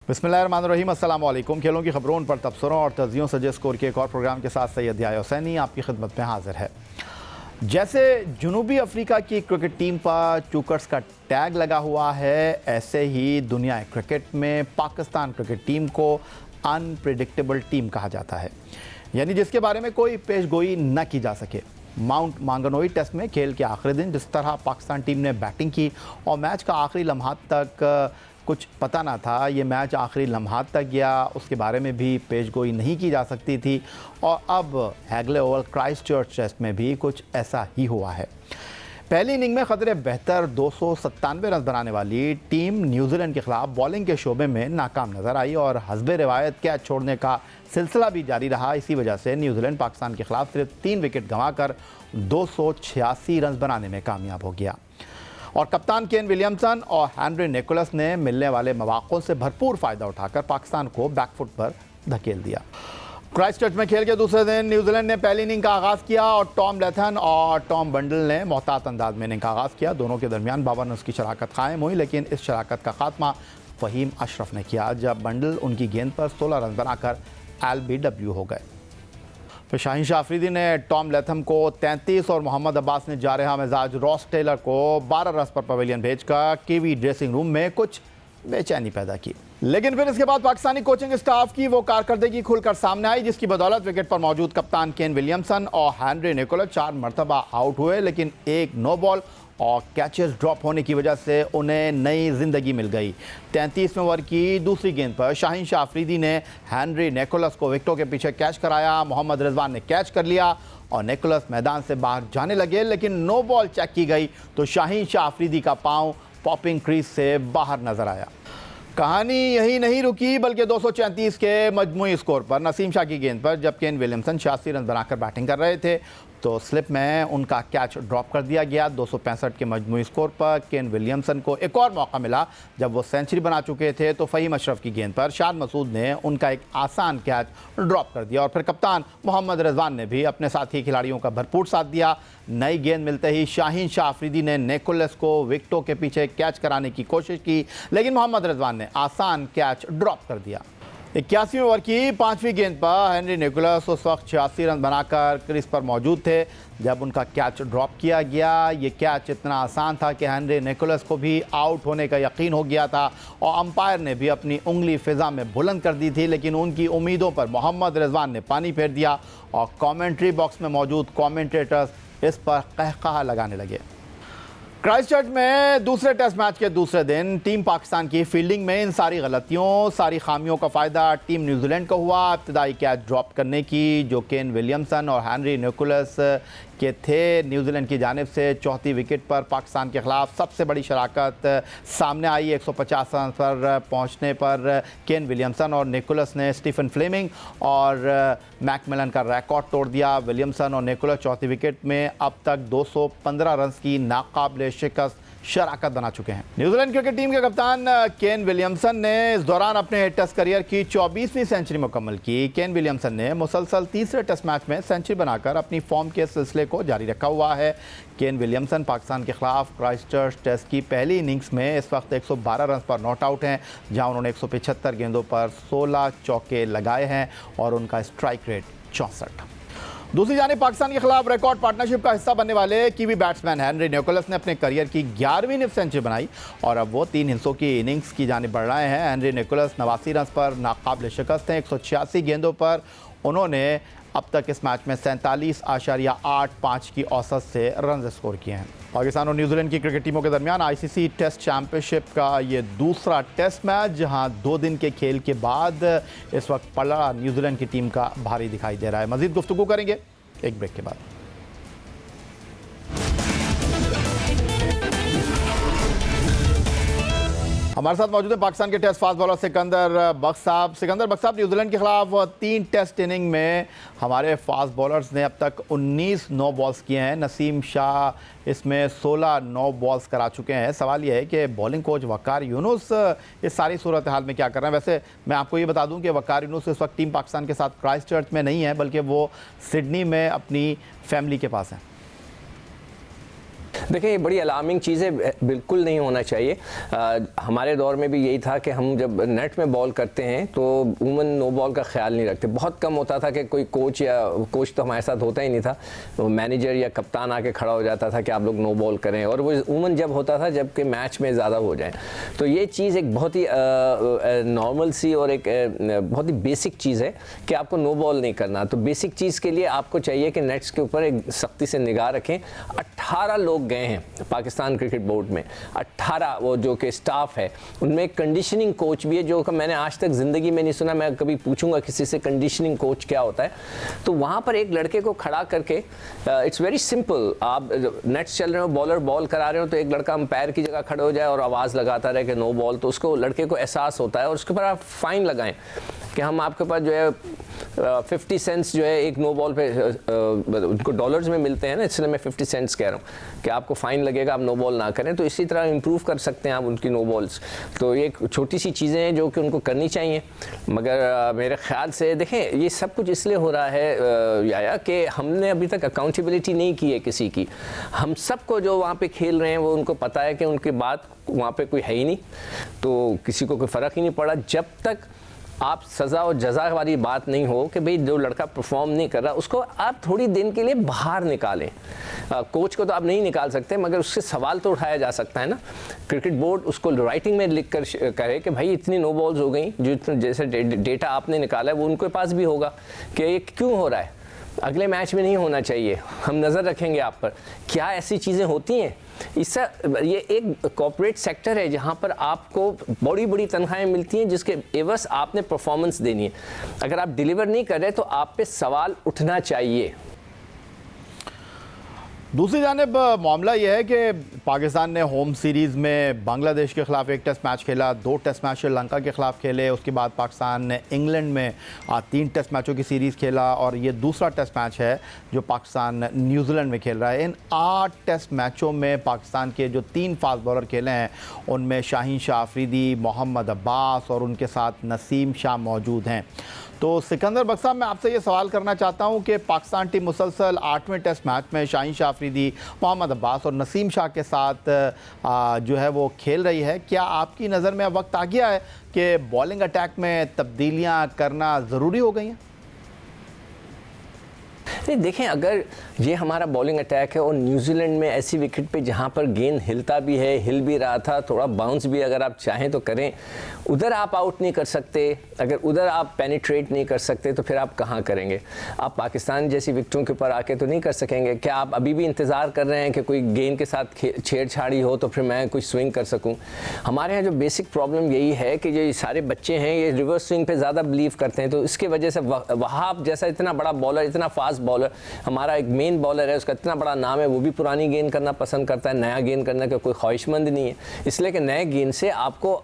बिस्मिल्लाहिर्रहमानिर्रहीम, अस्सलाम वालेकुम। खेलों की खबरों पर तबसरों और तजियों सजे स्कोर के एक और प्रोग्राम के साथ सैयद याह्या हुसैनी आपकी खिदमत में हाजिर है। जैसे जनूबी अफ्रीका की क्रिकेट टीम पर चूकर्स का टैग लगा हुआ है, ऐसे ही दुनिया क्रिकेट में पाकिस्तान क्रिकेट टीम को अनप्रिडिक्टेबल टीम कहा जाता है, यानी जिसके बारे में कोई पेशगोई न की जा सके। माउंट मांगनोई टेस्ट में खेल के आखिरी दिन जिस तरह पाकिस्तान टीम ने बैटिंग की और मैच का आखिरी लम्हात तक कुछ पता ना था, ये मैच आखिरी लम्हात तक गया, उसके बारे में भी पेशगोई नहीं की जा सकती थी। और अब हैगले ओवल क्राइस्टचर्च टेस्ट में भी कुछ ऐसा ही हुआ है। पहली इनिंग में खतरे बेहतर 297 रन बनाने वाली टीम न्यूजीलैंड के खिलाफ बॉलिंग के शोबे में नाकाम नजर आई और हस्बे रिवायत कैच छोड़ने का सिलसिला भी जारी रहा। इसी वजह से न्यूजीलैंड पाकिस्तान के खिलाफ सिर्फ 3 विकेट गंवाकर 286 रन बनाने में कामयाब हो गया और कप्तान केन विलियमसन और हेनरी निकोलस ने मिलने वाले मौक़ों से भरपूर फ़ायदा उठाकर पाकिस्तान को बैकफुट पर धकेल दिया। क्राइस्टचर्च में खेल के दूसरे दिन न्यूजीलैंड ने पहली इनिंग का आगाज़ किया और टॉम लैथन और टॉम बंडल ने मोहतात अंदाज में इनिंग का आगाज़ किया। दोनों के दरमियान 52 रन की शराकत कायम हुई, लेकिन इस शराकत का खात्मा फ़हीम अशरफ ने किया जब बंडल उनकी गेंद पर 16 रन बनाकर LBW हो गए। फिर शाहीन शाह अफरीदी ने टॉम लैथम को 33 और मोहम्मद अब्बास ने जारहा मिजाज रॉस टेलर को 12 रन पर पवेलियन भेजकर कीवी ड्रेसिंग रूम में कुछ बेचैनी पैदा की। लेकिन फिर इसके बाद पाकिस्तानी कोचिंग स्टाफ की वो कारकर्दगी खुलकर सामने आई, जिसकी बदौलत विकेट पर मौजूद कप्तान केन विलियमसन और हेनरी निकोलस 4 मरतबा आउट हुए, लेकिन एक नो बॉल और कैचेस ड्रॉप होने की वजह से उन्हें नई ज़िंदगी मिल गई। 33वें ओवर की दूसरी गेंद पर शाहीन शाह अफरीदी ने हेनरी निकोलस को विकेटों के पीछे कैच कराया। मोहम्मद रिजवान ने कैच कर लिया और निकोलस मैदान से बाहर जाने लगे, लेकिन नो बॉल चेक की गई तो शाहीन शाह अफरीदी का पाँव पॉपिंग क्रीज से बाहर नजर आया। कहानी यही नहीं रुकी, बल्कि 234 के मजमूई स्कोर पर नसीम शाह की गेंद पर जब केन विलियमसन 86 रन बनाकर बैटिंग कर रहे थे तो स्लिप में उनका कैच ड्रॉप कर दिया गया। 265 के मजमूई स्कोर पर केन विलियमसन को एक और मौका मिला जब वो सेंचुरी बना चुके थे तो फ़हीम अशरफ की गेंद पर शाद मसूद ने उनका एक आसान कैच ड्रॉप कर दिया और फिर कप्तान मोहम्मद रिजवान ने भी अपने साथी खिलाड़ियों का भरपूर साथ दिया। नई गेंद मिलते ही शाहीन शाह अफरीदी ने निकोलस को विकेटों के पीछे कैच कराने की कोशिश की, लेकिन मोहम्मद रिजवान ने आसान कैच ड्रॉप कर दिया। 81वें ओवर की 5वीं गेंद पर हेनरी निकोलस उस वक्त 86 रन बनाकर क्रीज पर मौजूद थे जब उनका कैच ड्रॉप किया गया। ये कैच इतना आसान था कि हेनरी निकोलस को भी आउट होने का यकीन हो गया था और अंपायर ने भी अपनी उंगली फिजा में बुलंद कर दी थी, लेकिन उनकी उम्मीदों पर मोहम्मद रिजवान ने पानी फेर दिया और कॉमेंट्री बॉक्स में मौजूद कॉमेंटेटर्स इस पर कहकहा लगाने लगे। क्राइस्टचर्च में दूसरे टेस्ट मैच के दूसरे दिन टीम पाकिस्तान की फील्डिंग में इन सारी गलतियों, सारी खामियों का फ़ायदा टीम न्यूजीलैंड को हुआ। इब्तदाई कैच ड्रॉप करने की जो केन विलियमसन और हेनरी निकोलस के थे, न्यूजीलैंड की जानिब से चौथी विकेट पर पाकिस्तान के ख़िलाफ़ सबसे बड़ी शराकत सामने आई। 150 रन पर पहुंचने पर केन विलियमसन और निकोलस ने स्टीफन फ्लेमिंग और मैकमिलन का रिकॉर्ड तोड़ दिया। विलियमसन और निकोलस चौथी विकेट में अब तक 215 रन की नाकाबिले शिकस्त शराकत बना चुके हैं। न्यूजीलैंड क्रिकेट टीम के कप्तान केन विलियमसन ने इस दौरान अपने टेस्ट करियर की 24वीं सेंचुरी मुकम्मल की। केन विलियमसन ने मुसलसल तीसरे टेस्ट मैच में सेंचुरी बनाकर अपनी फॉर्म के सिलसिले को जारी रखा हुआ है। केन विलियमसन पाकिस्तान के खिलाफ क्राइस्टचर्च टेस्ट की पहली इनिंग्स में इस वक्त 112 रन पर नॉट आउट हैं, जहां उन्होंने 175 गेंदों पर 16 चौके लगाए हैं और उनका स्ट्राइक रेट 64। दूसरी जानिब पाकिस्तान के खिलाफ रिकॉर्ड पार्टनरशिप का हिस्सा बनने वाले कीवी बैट्समैन हेनरी निकोलस ने अपने करियर की 11वीं निफ सेंचुरी बनाई और अब वो 3 हिस्सों की इनिंग्स की जानिब बढ़ रहे हैं। हेनरी निकोलस 89 रन पर नाकाबिले शिकस्त हैं। 186 गेंदों पर उन्होंने अब तक इस मैच में 47.85 की औसत से रन स्कोर किए हैं। पाकिस्तान और न्यूजीलैंड की क्रिकेट टीमों के दरमियान ICC टेस्ट चैंपियनशिप का ये दूसरा टेस्ट मैच, जहां 2 दिन के खेल के बाद इस वक्त पलड़ा न्यूजीलैंड की टीम का भारी दिखाई दे रहा है। मजीद गुफ्तगू करेंगे एक ब्रेक के बाद। हमारे साथ मौजूद है पाकिस्तान के टेस्ट फास्ट बॉलर सिकंदर बख्श साहब। सिकंदर बख्श साहब, न्यूजीलैंड के खिलाफ 3 टेस्ट इनिंग में हमारे फास्ट बॉलर्स ने अब तक 19 नो बॉल्स किए हैं। नसीम शाह इसमें 16 नो बॉल्स करा चुके हैं। सवाल यह है कि बॉलिंग कोच वकार यूनुस इस सारी सूरत हाल में क्या कर रहे हैं। वैसे मैं आपको ये बता दूं कि वकार यूनुस इस वक्त टीम पाकिस्तान के साथ क्राइस्टचर्च में नहीं है, बल्कि वो सिडनी में अपनी फैमिली के पास हैं। देखिए, ये बड़ी अलार्मिंग चीज़ें बिल्कुल नहीं होना चाहिए। हमारे दौर में भी यही था कि हम जब नेट में बॉल करते हैं तो वुमन नो बॉल का ख्याल नहीं रखते। बहुत कम होता था कि कोई कोच तो हमारे साथ होता ही नहीं था, तो मैनेजर या कप्तान आके खड़ा हो जाता था कि आप लोग नो बॉल करें, और वो वुमन जब होता था जबकि मैच में ज़्यादा हो जाए। तो ये चीज़ एक बहुत ही नॉर्मल सी और एक बहुत ही बेसिक चीज़ है कि आपको नो बॉल नहीं करना। तो बेसिक चीज़ के लिए आपको चाहिए कि नेट्स के ऊपर एक सख्ती से निगाह रखें। 18 लोग गए हैं पाकिस्तान क्रिकेट बोर्ड में, 18 वो जो कि स्टाफ है, उनमें एक कंडीशनिंग कोच भी है जो कि मैंने आज तक ज़िंदगी में नहीं सुना। मैं कभी पूछूंगा किसी से कंडीशनिंग कोच क्या होता है। तो वहाँ पर एक लड़के को खड़ा करके, इट्स वेरी सिंपल, आप नेट्स चल रहे हो, बॉलर बॉल करा रहे हो, तो एक लड़का अंपायर की जगह खड़े हो जाए और आवाज़ लगाता रहे कि नो बॉल, तो उसको लड़के को एहसास होता है और उसके ऊपर आप फाइन लगाएं कि हम आपके पास जो है 50 सेंट्स जो है एक नो बॉल पे उनको डॉलर्स में मिलते हैं ना, इसलिए मैं 50 सेंट्स कह रहा हूँ कि आपको फ़ाइन लगेगा, आप नो बॉल ना करें। तो इसी तरह इंप्रूव कर सकते हैं आप उनकी नो बॉल्स। तो ये छोटी सी चीज़ें हैं जो कि उनको करनी चाहिए। मगर मेरे ख्याल से देखें, ये सब कुछ इसलिए हो रहा है याया कि हमने अभी तक अकाउंटेबिलिटी नहीं की है किसी की। हम सबको जो वहाँ पर खेल रहे हैं वो उनको पता है कि उनकी बात वहाँ पर कोई है ही नहीं, तो किसी को कोई फ़र्क ही नहीं पड़ा जब तक आप सज़ा और जज़ा वाली बात नहीं हो कि भाई जो लड़का परफॉर्म नहीं कर रहा उसको आप थोड़ी दिन के लिए बाहर निकालें। कोच को तो आप नहीं निकाल सकते, मगर उससे सवाल तो उठाया जा सकता है ना। क्रिकेट बोर्ड उसको राइटिंग में लिख कर कहे कि भाई इतनी नो बॉल्स हो गई, जो जैसे डेटा आपने निकाला है वो उनके पास भी होगा कि ये क्यों हो रहा है, अगले मैच में नहीं होना चाहिए, हम नज़र रखेंगे आप पर। क्या ऐसी चीज़ें होती हैं? इससे ये एक कॉर्पोरेट सेक्टर है जहाँ पर आपको बड़ी बड़ी तनख्वाहें मिलती हैं जिसके एवज आपने परफॉर्मेंस देनी है। अगर आप डिलीवर नहीं कर रहे तो आप पे सवाल उठना चाहिए। दूसरी जानिब मामला यह है कि पाकिस्तान ने होम सीरीज़ में बांग्लादेश के ख़िलाफ़ एक टेस्ट मैच खेला, 2 टेस्ट मैच श्रीलंका के ख़िलाफ़ खेले, उसके बाद पाकिस्तान ने इंग्लैंड में 3 टेस्ट मैचों की सीरीज़ खेला और ये दूसरा टेस्ट मैच है जो पाकिस्तान न्यूजीलैंड में खेल रहा है। इन 8 टेस्ट मैचों में पाकिस्तान के जो 3 फास्ट बॉलर खेले हैं उनमें शाहीन शाह अफरीदी, मोहम्मद अब्बास और उनके साथ नसीम शाह मौजूद हैं। तो सिकंदर बख्श साहब, मैं आपसे ये सवाल करना चाहता हूँ कि पाकिस्तान टीम मुसलसल 8वें टेस्ट मैच में शाहीन शाह अफरीदी, मोहम्मद अब्बास और नसीम शाह के साथ जो है वो खेल रही है। क्या आपकी नज़र में अब वक्त आ गया है कि बॉलिंग अटैक में तब्दीलियाँ करना ज़रूरी हो गई हैं? नहीं, देखें, अगर ये हमारा बॉलिंग अटैक है और न्यूजीलैंड में ऐसी विकेट पे जहाँ पर गेंद हिलता भी है, हिल भी रहा था, थोड़ा बाउंस भी अगर आप चाहें तो करें, उधर आप आउट नहीं कर सकते, अगर उधर आप पेनिट्रेट नहीं कर सकते तो फिर आप कहाँ करेंगे? आप पाकिस्तान जैसी विकेटों के ऊपर आके तो नहीं कर सकेंगे। क्या आप अभी भी इंतज़ार कर रहे हैं कि कोई गेंद के साथ छेड़छाड़ी हो तो फिर मैं कुछ स्विंग कर सकूँ? हमारे यहाँ जो बेसिक प्रॉब्लम यही है कि जो ये सारे बच्चे हैं ये रिवर्स स्विंग पर ज़्यादा बिलीव करते हैं, तो इसकी वजह से वहाब जैसा इतना बड़ा बॉलर, इतना फास्ट बॉलर, हमारा एक मेन बॉलर है, उसका इतना बड़ा नाम है, वो भी पुरानी गेंद करना पसंद करता है, नया गेंद करने का कोई ख्वाहिशमंद नहीं है। इसलिए कि नए गेंद से आपको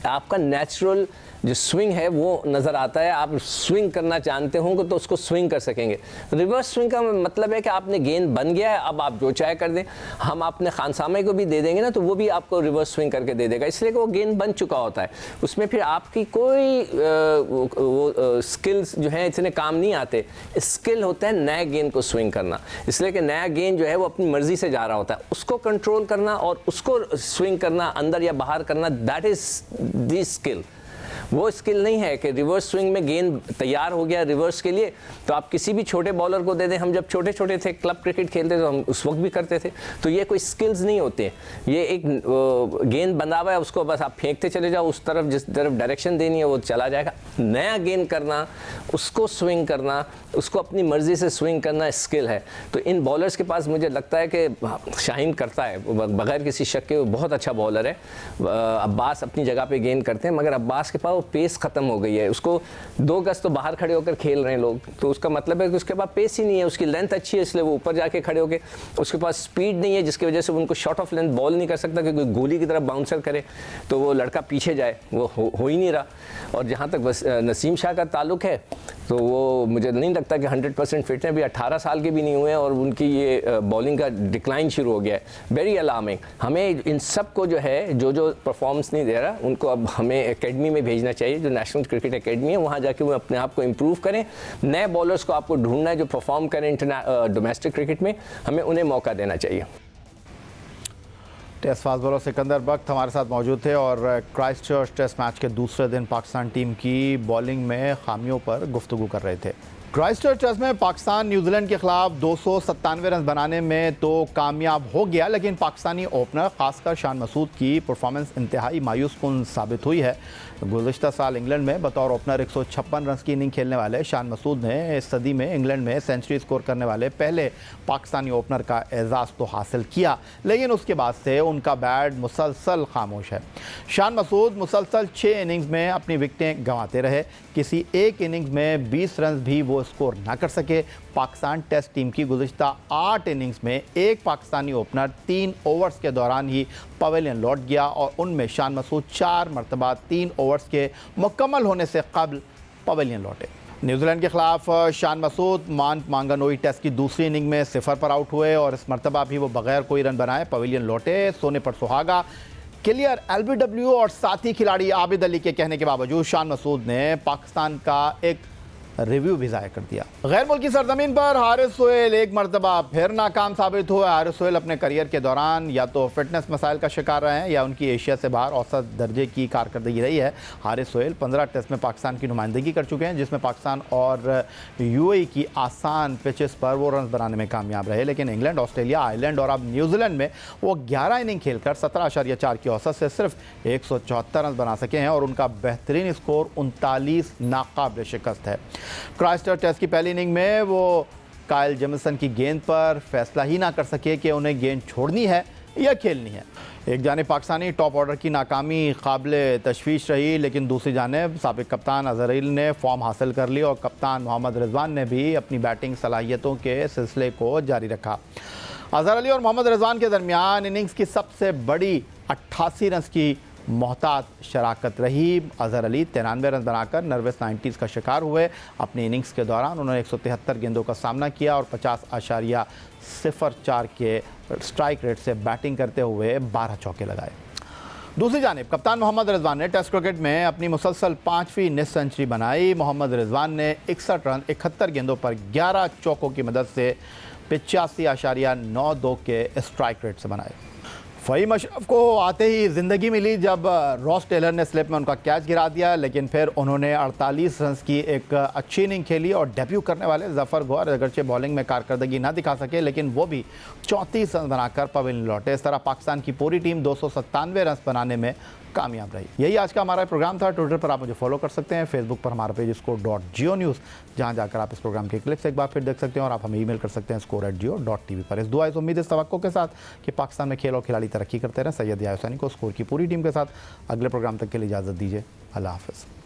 आपका नेचुरल जो स्विंग है वो नज़र आता है। आप स्विंग करना जानते होंगे तो उसको स्विंग कर सकेंगे। रिवर्स स्विंग का मतलब है कि आपने गेंद बन गया है, अब आप जो चाहे कर दें। हम अपने खानसामे को भी दे देंगे ना तो वो भी आपको रिवर्स स्विंग करके दे देगा, इसलिए कि वो गेंद बन चुका होता है। उसमें फिर आपकी कोई स्किल्स जो हैं इतने काम नहीं आते। स्किल होता है नए गेंद को स्विंग करना, इसलिए कि नया गेंद जो है वो अपनी मर्जी से जा रहा होता है, उसको कंट्रोल करना और उसको स्विंग करना, अंदर या बाहर करना, दैट इज़ दी स्किल। वो स्किल नहीं है कि रिवर्स स्विंग में गेंद तैयार हो गया रिवर्स के लिए तो आप किसी भी छोटे बॉलर को दे दें। हम जब छोटे छोटे थे, क्लब क्रिकेट खेलते तो हम उस वक्त भी करते थे। तो ये कोई स्किल्स नहीं होते, ये एक गेंद बंधा हुआ है, उसको बस आप फेंकते चले जाओ, उस तरफ जिस तरफ डायरेक्शन देनी है वो चला जाएगा। नया गेंद करना, उसको स्विंग करना, उसको अपनी मर्जी से स्विंग करना स्किल है। तो इन बॉलर्स के पास मुझे लगता है कि शाहीन करता है, बगैर किसी शक के वो बहुत अच्छा बॉलर है। अब्बास अपनी जगह पे गेंद करते हैं, मगर अब्बास के पास पेस ख़त्म हो गई है। उसको 2 गज तो बाहर खड़े होकर खेल रहे हैं लोग, तो उसका मतलब है कि उसके पास पेस ही नहीं है। उसकी लेंथ अच्छी है इसलिए वो ऊपर जाके खड़े होकर, उसके पास स्पीड नहीं है जिसकी वजह से उनको शॉट ऑफ लेंथ बॉल नहीं कर सकता कि कोई गोली की तरफ बाउंसर करे तो वो लड़का पीछे जाए, वो हो ही नहीं रहा। और जहाँ तक बस नसीम शाह का ताल्लुक है तो वो मुझे नहीं लगता कि 100% फिट है। अभी 18 साल के भी नहीं हुए और उनकी ये बॉलिंग का डिक्लाइन शुरू हो गया है। Very alarming. हमें इन सब को जो है जो परफॉर्मेंस नहीं दे रहा उनको अब हमें एकेडमी में भेजना चाहिए, जो नेशनल क्रिकेट एकेडमी है, वहाँ जाके वो अपने आप को इम्प्रूव करें। नए बॉलर्स को आपको ढूंढना है जो परफॉर्म करें डोमेस्टिक क्रिकेट में, हमें उन्हें मौका देना चाहिए। टेस्ट फास्ट बॉलर सिकंदर बख्त हमारे साथ मौजूद थे और क्राइस्ट चर्च टेस्ट मैच के दूसरे दिन पाकिस्तान टीम की बॉलिंग में खामियों पर गुफ्तगू कर रहे थे। क्राइस्ट चर्च टेस्ट में पाकिस्तान न्यूजीलैंड के खिलाफ 297 रन बनाने में तो कामयाब हो गया, लेकिन पाकिस्तानी ओपनर खासकर शान मसूद की परफॉर्मेंस इंतहाई मायूस कुन साबित हुई है। गुज़िश्ता साल इंग्लैंड में बतौर ओपनर 156 रन की इनिंग खेलने वाले शान मसूद ने इस सदी में इंग्लैंड में सेंचुरी स्कोर करने वाले पहले पाकिस्तानी ओपनर का एजाज़ तो हासिल किया, लेकिन उसके बाद से उनका बैट मुसलसल खामोश है। शान मसूद मुसलसल 6 इनिंग्स में अपनी विकेटें गंवाते रहे, किसी एक इनिंग्स में 20 रन भी वो स्कोर ना कर सके। पाकिस्तान टेस्ट टीम की गुज़िश्ता 8 इनिंग्स में एक पाकिस्तानी ओपनर 3 ओवर्स के दौरान ही पवेलियन लौट गया और उनमें शान मसूद 4 मरतबा 3 ओवर्स के मुकम्मल होने से कबल पवेलियन लौटे। न्यूजीलैंड के खिलाफ शान मसूद मांगानोई टेस्ट की दूसरी इनिंग में 0 पर आउट हुए और इस मरतबा भी वो बगैर कोई रन बनाए पवेलियन लौटे। सोने पर सुहागा क्लियर LBW और साथी खिलाड़ी आबिद अली के कहने के बावजूद शान मसूद ने पाकिस्तान का एक रिव्यू भी ज़ाहिर कर दिया। गैर मुल्की सरजमीन पर हारिस सोहेल एक मरतबा फिर नाकाम साबित हुए। हारिस सोहेल अपने करियर के दौरान या तो फिटनेस मसाइल का शिकार रहे हैं या उनकी एशिया से बाहर औसत दर्जे की कारकर्दगी रही है। हारिस सोहेल 15 टेस्ट में पाकिस्तान की नुमाइंदगी कर चुके हैं, जिसमें पाकिस्तान और UAE की आसान पिचेस पर वो रन बनाने में कामयाब रहे, लेकिन इंग्लैंड, ऑस्ट्रेलिया, आयरलैंड और अब न्यूजीलैंड में वो 11 इनिंग खेलकर 17.4 की औसत से सिर्फ 174 रन बना सके हैं और उनका बेहतरीन स्कोर 39 नाकाबिल शिकस्त है। क्राइस्ट चर्च टेस्ट की पहली इनिंग में वो काइल जेमिसन की गेंद पर फैसला ही ना कर सके कि उन्हें गेंद छोड़नी है या खेलनी है। एक जानिब पाकिस्तानी टॉप ऑर्डर की नाकामी काबिल तशवीश रही, लेकिन दूसरी जानिब साबिक कप्तान अजहर अली ने फॉर्म हासिल कर ली और कप्तान मोहम्मद रिजवान ने भी अपनी बैटिंग सलाहियतों के सिलसिले को जारी रखा। अजहर अली और मोहम्मद रिजवान के दरमियान इनिंग्स की सबसे बड़ी 88 रन की मोहतात शराकत रही। अजहर अली 93 रन बनाकर नर्वस 90s का शिकार हुए। अपनी इनिंग्स के दौरान उन्होंने 173 गेंदों का सामना किया और 50.04 के स्ट्राइक रेट से बैटिंग करते हुए 12 चौके लगाए। दूसरी जानिब कप्तान मोहम्मद रिजवान ने टेस्ट क्रिकेट में अपनी मुसलसल 5वीं निस्फ सेंचुरी बनाई। मोहम्मद रिजवान ने 61 रन 71 गेंदों पर 11 चौकों की मदद से 85.92 के स्ट्राइक रेट से बनाए। फ़हीम अशरफ को आते ही ज़िंदगी मिली जब रॉस टेलर ने स्लिप में उनका कैच गिरा दिया, लेकिन फिर उन्होंने 48 रन की एक अच्छी इनिंग खेली और डेब्यू करने वाले जफ़र गौर अगरचे बॉलिंग में कारकर्दगी ना दिखा सके, लेकिन वो भी 34 रन बनाकर पवेलियन लौटे। इस तरह पाकिस्तान की पूरी टीम 297 रन बनाने में कामयाब रही। यही आज का हमारा प्रोग्राम था। ट्विटर पर आप मुझे फॉलो कर सकते हैं, फेसबुक पर हमारा पेज score.geo न्यूज़, जहां जाकर आप इस प्रोग्राम के क्लिप्स एक बार फिर देख सकते हैं और आप हमें ईमेल कर सकते हैं score@geo.tv पर। इस दुआ इस उम्मीद इस तवक्को के साथ कि पाकिस्तान में खेल और खिलाड़ी तरक्की करते रहें। सैयद याहिया हुसैनी को स्कोर की पूरी टीम के साथ अगले प्रोग्राम तक के लिए इजाज़त दीजिए। अल्लाह हाफ़िज़।